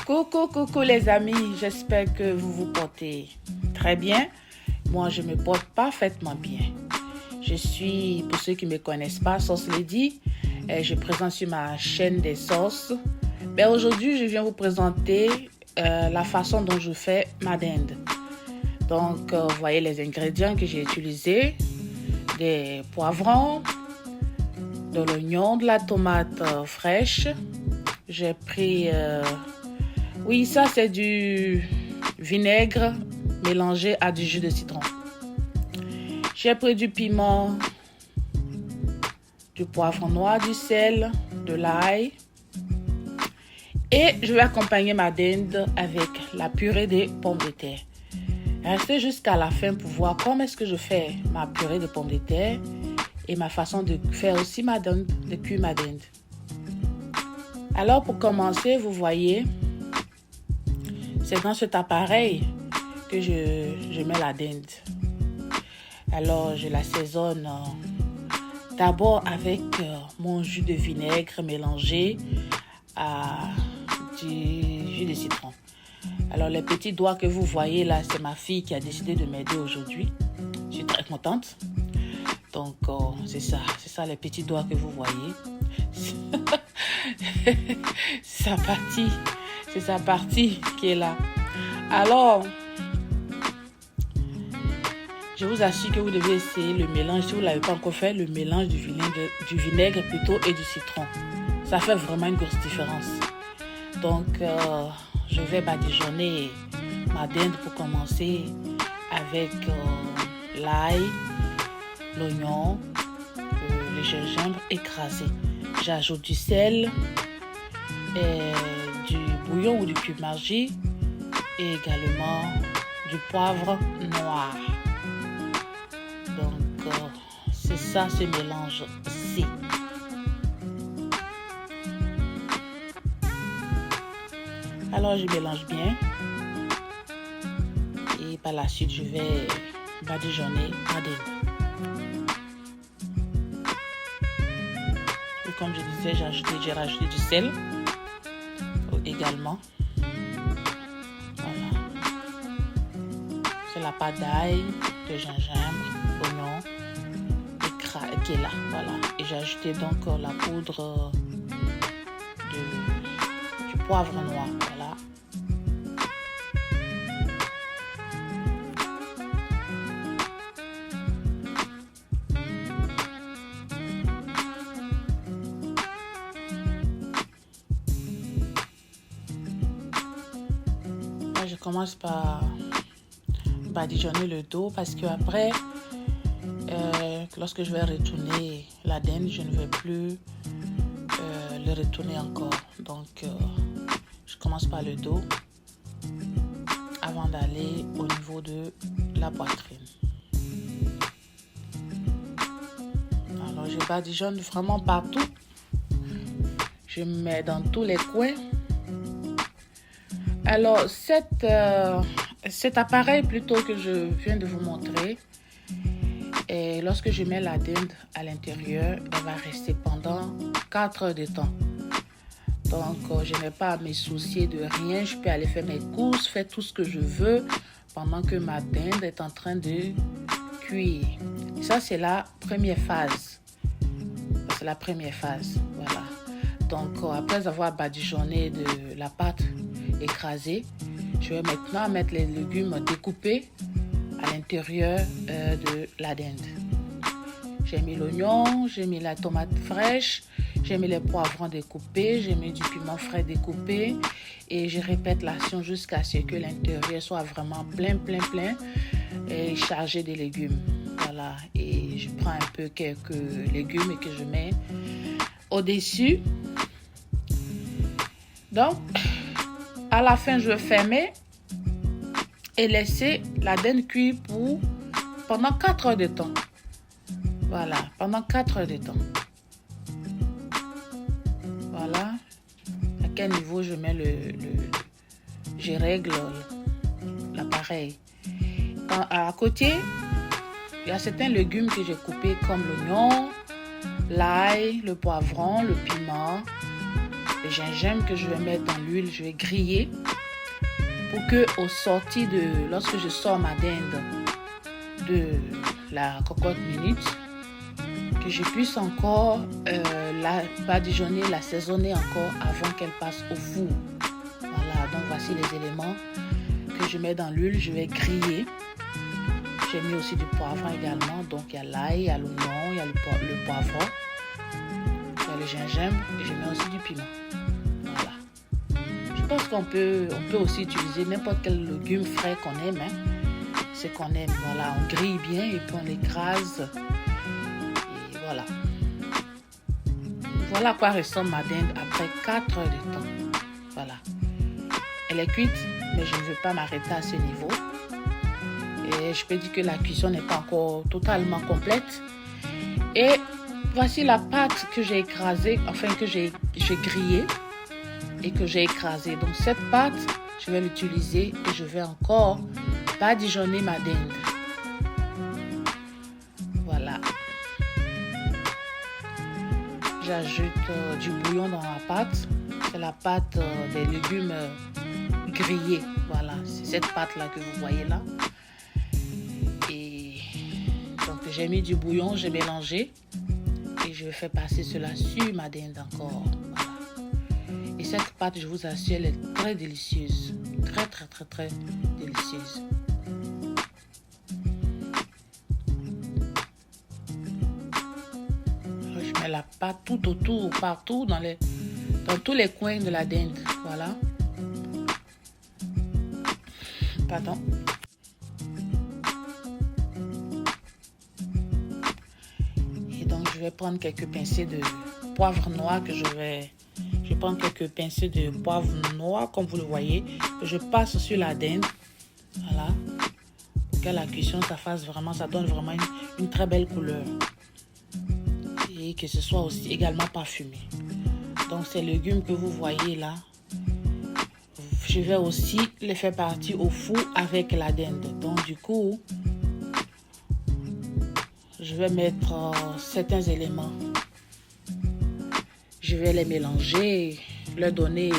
Coucou les amis, j'espère que vous vous portez très bien. Moi, je me porte parfaitement bien. Je suis, pour ceux qui ne me connaissent pas, Sauce Lady. Je présente sur ma chaîne des sauces. Aujourd'hui, je viens vous présenter la façon dont je fais ma dinde. Donc, vous voyez les ingrédients que j'ai utilisés. Des poivrons, de l'oignon, de la tomate fraîche. J'ai pris... oui, ça c'est du vinaigre mélangé à du jus de citron. J'ai pris du piment, du poivron noir, du sel, de l'ail. Et je vais accompagner ma dinde avec la purée des pommes de terre. Restez jusqu'à la fin pour voir comment est-ce que je fais ma purée de pommes de terre et ma façon de faire aussi ma dinde, de cuire ma dinde. Alors pour commencer, vous voyez, c'est dans cet appareil que je mets la dinde. Alors je l'assaisonne d'abord avec mon jus de vinaigre mélangé à du jus de citron. Alors les petits doigts que vous voyez là, c'est ma fille qui a décidé de m'aider aujourd'hui. Je suis très contente. Donc c'est ça les petits doigts que vous voyez. C'est sa partie qui est là. Alors, je vous assure que vous devez essayer le mélange. Si vous ne l'avez pas encore fait, le mélange du vinaigre plutôt et du citron. Ça fait vraiment une grosse différence. Donc, je vais badigeonner ma dinde pour commencer avec l'ail, l'oignon, le gingembre écrasé. J'ajoute du sel, du bouillon ou du cube Maggi et également du poivre noir. Donc, c'est ça ce mélange-ci. Alors, je mélange bien. Et par la suite, je vais badigeonner ma dinde. Et comme je disais, j'ai rajouté du sel également. Voilà. C'est la pâte d'ail, de gingembre, oignon qui est là. Voilà. Et j'ai ajouté donc la poudre du poivre noir. Voilà. Je commence par badigeonner le dos parce que après, lorsque je vais retourner la dinde, je ne vais plus le retourner encore. Donc, je commence par le dos avant d'aller au niveau de la poitrine. Alors, je badigeonne vraiment partout. Je me mets dans tous les coins. Alors, cet appareil plutôt que je viens de vous montrer, et lorsque je mets la dinde à l'intérieur, elle va rester pendant 4 heures de temps. Donc, je n'ai pas à me soucier de rien. Je peux aller faire mes courses, faire tout ce que je veux pendant que ma dinde est en train de cuire. Ça, c'est la première phase. C'est la première phase. Voilà. Donc, après avoir badigeonné de la pâte écrasée, je vais maintenant mettre les légumes découpés à l'intérieur de la dinde. J'ai mis l'oignon, j'ai mis la tomate fraîche, j'ai mis les poivrons découpés, j'ai mis du piment frais découpé et je répète l'action jusqu'à ce que l'intérieur soit vraiment plein et chargé de légumes. Voilà, et je prends un peu quelques légumes et que je mets au-dessus. Donc, à la fin, je vais fermer et laisser la dinde cuire pendant 4 heures de temps. Voilà, pendant 4 heures de temps. Voilà. À quel niveau je mets je règle l'appareil. À côté, il y a certains légumes que j'ai coupés comme l'oignon, l'ail, le poivron, le piment, le gingembre que je vais mettre dans l'huile, je vais griller pour que lorsque je sors ma dinde de la cocotte minute, que je puisse encore la badigeonner, l'assaisonner encore avant qu'elle passe au four. Voilà, donc voici les éléments que je mets dans l'huile, je vais griller. J'ai mis aussi du poivron également, donc il y a l'ail, il y a l'oignon, il y a le poivron, il y a le gingembre et je mets aussi du piment. Voilà. Je pense qu'on peut aussi utiliser n'importe quel légume frais qu'on aime, ce qu'on aime. Voilà, on grille bien et puis on l'écrase. Et voilà. Voilà à quoi ressemble ma dinde après 4 heures de temps. Voilà. Elle est cuite, mais je ne veux pas m'arrêter à ce niveau. Et je peux dire que la cuisson n'est pas encore totalement complète. Et voici la pâte que j'ai écrasée, enfin que j'ai grillée et que j'ai écrasée. Donc cette pâte, je vais l'utiliser et je vais encore badigeonner ma dinde. Voilà. J'ajoute du bouillon dans la pâte. C'est la pâte des légumes grillés. Voilà, c'est cette pâte-là que vous voyez là. Donc j'ai mis du bouillon, j'ai mélangé et je vais faire passer cela sur ma dinde encore. Voilà. Et cette pâte, je vous assure, elle est très délicieuse. Très, très, très, très délicieuse. Je mets la pâte tout autour, partout, dans tous les coins de la dinde. Voilà. Pardon. Je vais prendre quelques pincées de poivre noir je vais prendre quelques pincées de poivre noir comme vous le voyez que je passe sur la dinde. Voilà, pour que la cuisson ça donne vraiment une très belle couleur et que ce soit aussi également parfumé. Donc ces légumes que vous voyez là, je vais aussi les faire partir au four avec la dinde. Donc du coup, je vais mettre certains éléments. Je vais les mélanger, leur donner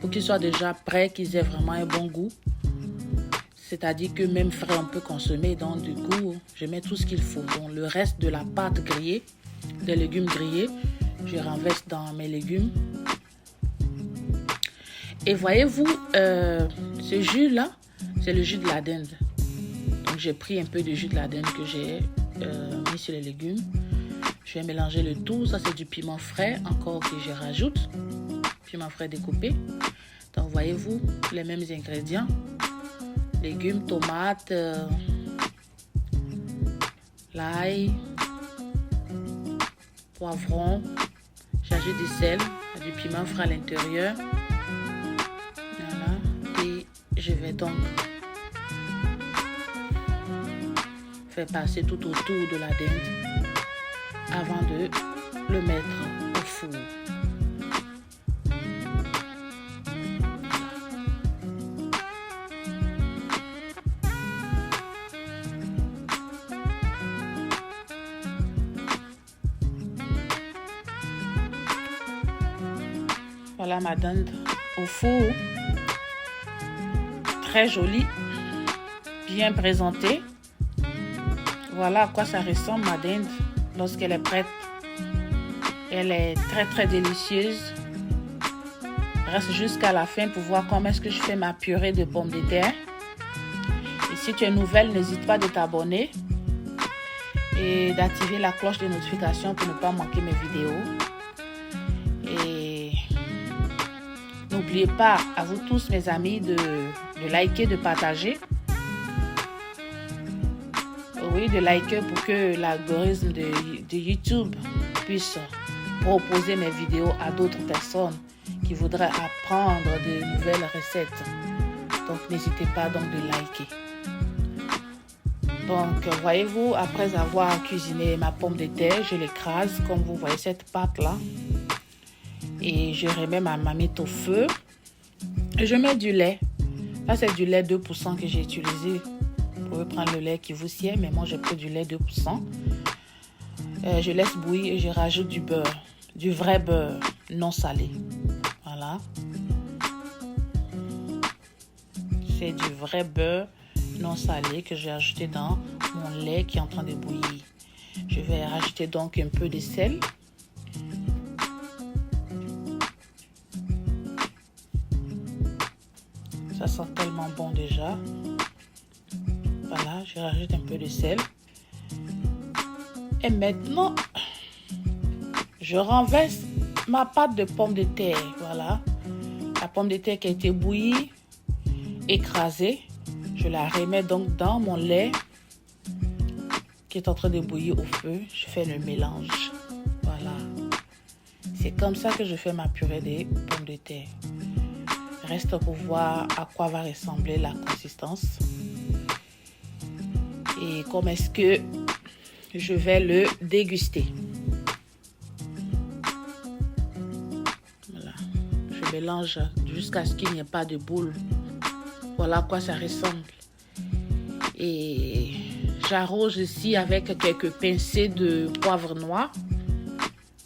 pour qu'ils soient déjà prêts, qu'ils aient vraiment un bon goût. C'est-à-dire que même frais, on peut consommer. Donc du coup, je mets tout ce qu'il faut. Donc le reste de la pâte grillée, des légumes grillés, je renverse dans mes légumes. Et voyez-vous, ce jus-là, c'est le jus de la dinde. Donc j'ai pris un peu de jus de la dinde que j'ai mis sur les légumes. Je vais mélanger le tout. Ça c'est du piment frais encore que je rajoute. Piment frais découpé. Donc voyez-vous les mêmes ingrédients. Légumes, tomates, l'ail, poivron. J'ajoute du sel, du piment frais à l'intérieur. Voilà. Et je vais donc faire passer tout autour de la dinde avant de le mettre au four. Voilà ma dinde au four, très jolie, bien présentée. Voilà à quoi ça ressemble ma dinde lorsqu'elle est prête. Elle est très très délicieuse. Reste jusqu'à la fin pour voir comment est-ce que je fais ma purée de pommes de terre. Et si tu es nouvelle, n'hésite pas de t'abonner et d'activer la cloche de notification pour ne pas manquer mes vidéos. Et n'oubliez pas, à vous tous mes amis, de liker, de partager. Oui, de liker pour que l'algorithme de YouTube puisse proposer mes vidéos à d'autres personnes qui voudraient apprendre de nouvelles recettes. Donc, n'hésitez pas donc de liker. Donc, voyez-vous, après avoir cuisiné ma pomme de terre, je l'écrase comme vous voyez cette pâte-là. Et je remets ma marmite au feu. Et je mets du lait. Là, c'est du lait 2% que j'ai utilisé. Vous pouvez prendre le lait qui vous sied, mais moi, j'ai pris du lait 2%. Je laisse bouillir et je rajoute du beurre. Du vrai beurre non salé. Voilà. C'est du vrai beurre non salé que j'ai ajouté dans mon lait qui est en train de bouillir. Je vais rajouter donc un peu de sel. Ça sent tellement bon déjà. Voilà, je rajoute un peu de sel. Et maintenant, je renverse ma pâte de pommes de terre. Voilà, la pomme de terre qui a été bouillie, écrasée. Je la remets donc dans mon lait qui est en train de bouillir au feu. Je fais le mélange. Voilà. C'est comme ça que je fais ma purée de pommes de terre. Reste pour voir à quoi va ressembler la consistance. Et comment est-ce que je vais le déguster. Voilà. Je mélange jusqu'à ce qu'il n'y ait pas de boule. Voilà à quoi ça ressemble. Et j'arrose ici avec quelques pincées de poivre noir.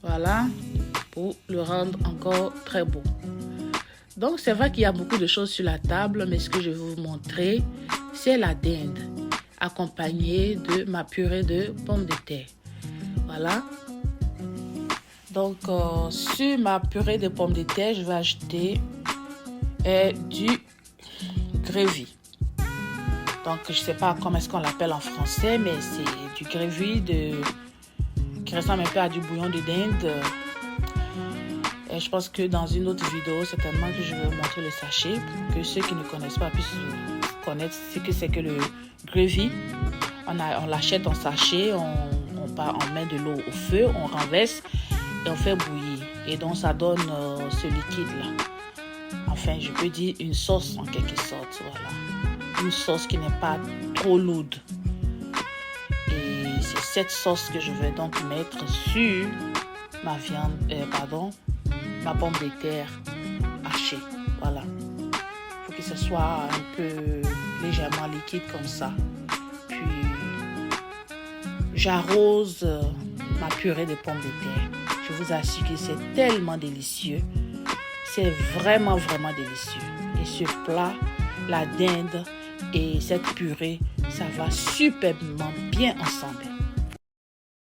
Voilà, pour le rendre encore très beau. Donc c'est vrai qu'il y a beaucoup de choses sur la table, mais ce que je vais vous montrer, c'est la dinde, accompagnée de ma purée de pommes de terre. Voilà. Donc sur ma purée de pommes de terre, je vais ajouter du gravy. Donc je ne sais pas comment est-ce qu'on l'appelle en français, mais c'est du gravy qui ressemble un peu à du bouillon de dinde. Et je pense que dans une autre vidéo, certainement que je vais vous montrer le sachet pour que ceux qui ne connaissent pas puissent connaître ce que c'est que le gravy. On l'achète en sachet, on met de l'eau au feu, on renverse et on fait bouillir. Et donc ça donne ce liquide-là. Enfin, je peux dire une sauce en quelque sorte. Voilà. Une sauce qui n'est pas trop lourde. Et c'est cette sauce que je vais donc mettre sur ma viande, ma pomme de terre hachée. Voilà. Il faut que ce soit un peu légèrement liquide comme ça. Puis j'arrose ma purée de pommes de terre. Je vous assure que c'est tellement délicieux. C'est vraiment, vraiment délicieux. Et ce plat, la dinde et cette purée, ça va superbement bien ensemble.